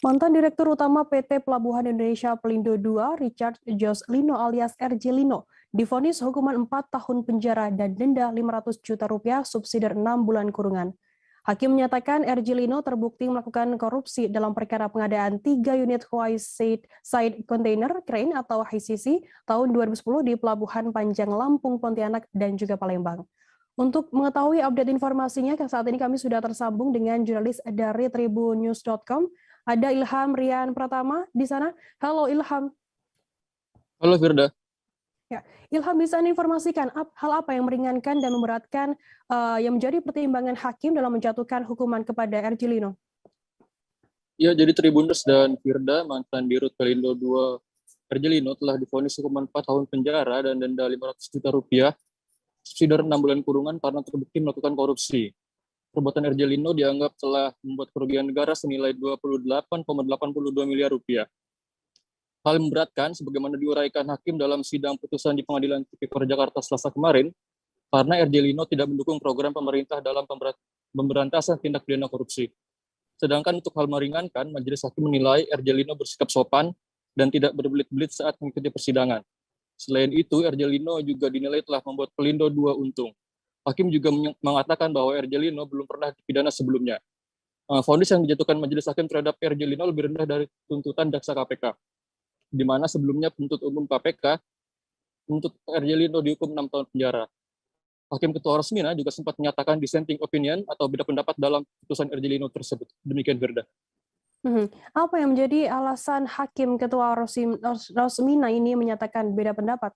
Mantan Direktur Utama PT Pelabuhan Indonesia Pelindo II, Richard Jos Lino alias RJ Lino, divonis hukuman 4 tahun penjara dan denda 500 juta rupiah subsidi 6 bulan kurungan. Hakim menyatakan RJ Lino terbukti melakukan korupsi dalam perkara pengadaan 3 unit Hawaii Side Container Crane atau HCC tahun 2010 di Pelabuhan Panjang Lampung, Pontianak, dan juga Palembang. Untuk mengetahui update informasinya, saat ini kami sudah tersambung dengan jurnalis dari tribunnews.com. Ada Ilham Rian Pratama di sana. Halo Ilham. Halo Firda. Ya, Ilham bisa informasikan hal apa yang meringankan dan memberatkan yang menjadi pertimbangan hakim dalam menjatuhkan hukuman kepada RJ Lino? Ya, jadi Tribunnews dan Firda, mantan Dirut Pelindo II RJ Lino telah divonis hukuman 4 tahun penjara dan denda 500 juta rupiah, subsidi 6 bulan kurungan karena terbukti melakukan korupsi. Perbuatan RJ Lino dianggap telah membuat kerugian negara senilai 28,82 miliar rupiah. Hal memberatkan, sebagaimana diuraikan hakim dalam sidang putusan di Pengadilan Tipikor Jakarta Selasa kemarin, karena RJ Lino tidak mendukung program pemerintah dalam pemberantasan tindak pidana korupsi. Sedangkan untuk hal meringankan, majelis hakim menilai RJ Lino bersikap sopan dan tidak berbelit-belit saat mengikuti persidangan. Selain itu, RJ Lino juga dinilai telah membuat Pelindo II untung. Hakim juga mengatakan bahwa RJ Lino belum pernah dipidana sebelumnya. Vonis yang dijatuhkan majelis hakim terhadap RJ Lino lebih rendah dari tuntutan jaksa KPK, di mana sebelumnya penuntut umum KPK menuntut RJ Lino dihukum 6 tahun penjara. Hakim Ketua Rosmina juga sempat menyatakan dissenting opinion atau beda pendapat dalam putusan RJ Lino tersebut. Demikian, Firda. Apa yang menjadi alasan Hakim Ketua Rosmina ini menyatakan beda pendapat?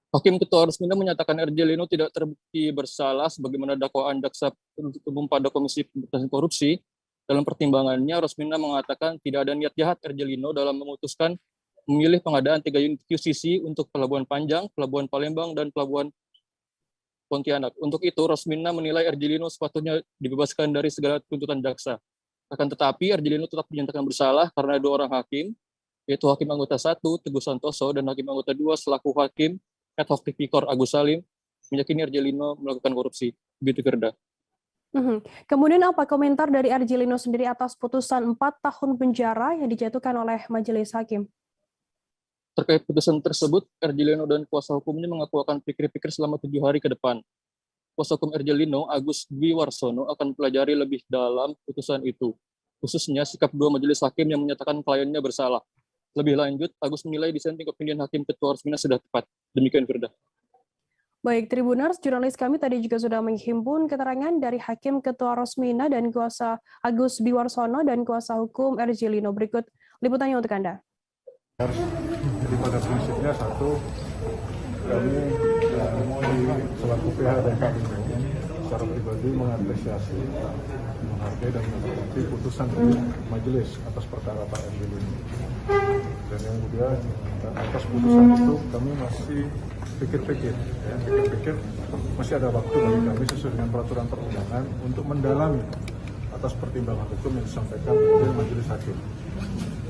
Hakim Ketua Rosmina menyatakan RJ Lino tidak terbukti bersalah sebagaimana dakwaan jaksa penuntut umum pada Komisi Pemberantasan Korupsi. Dalam pertimbangannya, Rosmina mengatakan tidak ada niat jahat RJ Lino dalam memutuskan memilih pengadaan 3 unit QCC untuk Pelabuhan Panjang, Pelabuhan Palembang, dan Pelabuhan Pontianak. Untuk itu, Rosmina menilai RJ Lino sepatutnya dibebaskan dari segala tuntutan jaksa. Akan tetapi, RJ Lino tetap dinyatakan bersalah karena 2 orang hakim, yaitu Hakim Anggota 1, Teguh Santoso, dan Hakim Anggota 2 selaku Hakim Ad hoc Tipikor Agus Salim meyakini RJ Lino melakukan korupsi. Begitu, Firda. Kemudian apa komentar dari RJ Lino sendiri atas putusan 4 tahun penjara yang dijatuhkan oleh majelis hakim? Terkait putusan tersebut, RJ Lino dan kuasa hukumnya mengaku akan pikir-pikir selama 7 hari ke depan. Kuasa hukum RJ Lino, Agus Dwi Warsono, akan pelajari lebih dalam putusan itu, khususnya sikap 2 majelis hakim yang menyatakan kliennya bersalah. Lebih lanjut, Agus menilai dissenting opinion Hakim Ketua Rosmina sudah tepat. Demikian, Firda. Baik, Tribuners, jurnalis kami tadi juga sudah menghimpun keterangan dari Hakim Ketua Rosmina dan kuasa Agus Dwi Warsono dan kuasa hukum RJ Lino. Berikut liputannya untuk Anda. Jadi pada prinsipnya satu, kami selaku pihak dan kami secara pribadi mengapresiasi, menghargai dan menghormati putusan dari majelis atas perkara Pak RJ Lino. Dan yang kedua, atas putusan itu kami masih pikir-pikir masih ada waktu bagi kami sesuai dengan peraturan perundangan untuk mendalami atas pertimbangan hukum yang disampaikan oleh majelis hakim.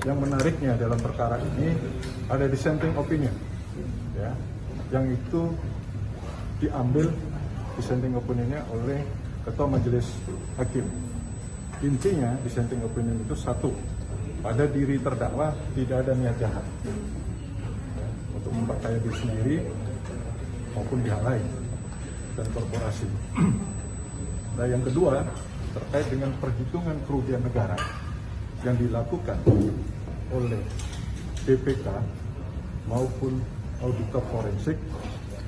Yang menariknya dalam perkara ini ada dissenting opinion, ya, yang itu diambil dissenting opinionnya oleh Ketua Majelis Hakim. Intinya dissenting opinion itu satu, pada diri terdakwa tidak ada niat jahat, ya, untuk memperkaya diri sendiri maupun pihak lain dan korporasi. Nah, yang kedua terkait dengan perhitungan kerugian negara yang dilakukan oleh BPK maupun auditor forensik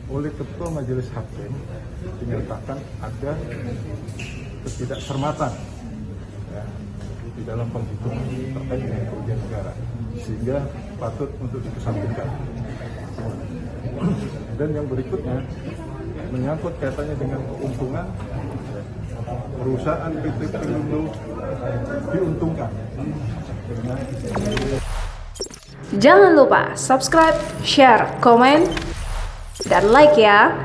oleh Ketua Majelis Hakim dinyatakan ada ketidakcermatan, ya, di dalam penghitungan terkait dengan kerugian negara, sehingga patut untuk dikesampingkan. Dan yang berikutnya menyangkut kaitannya dengan keuntungan, perusahaan PT Pelindo diuntungkan. Jangan lupa subscribe, share, komen, dan like ya.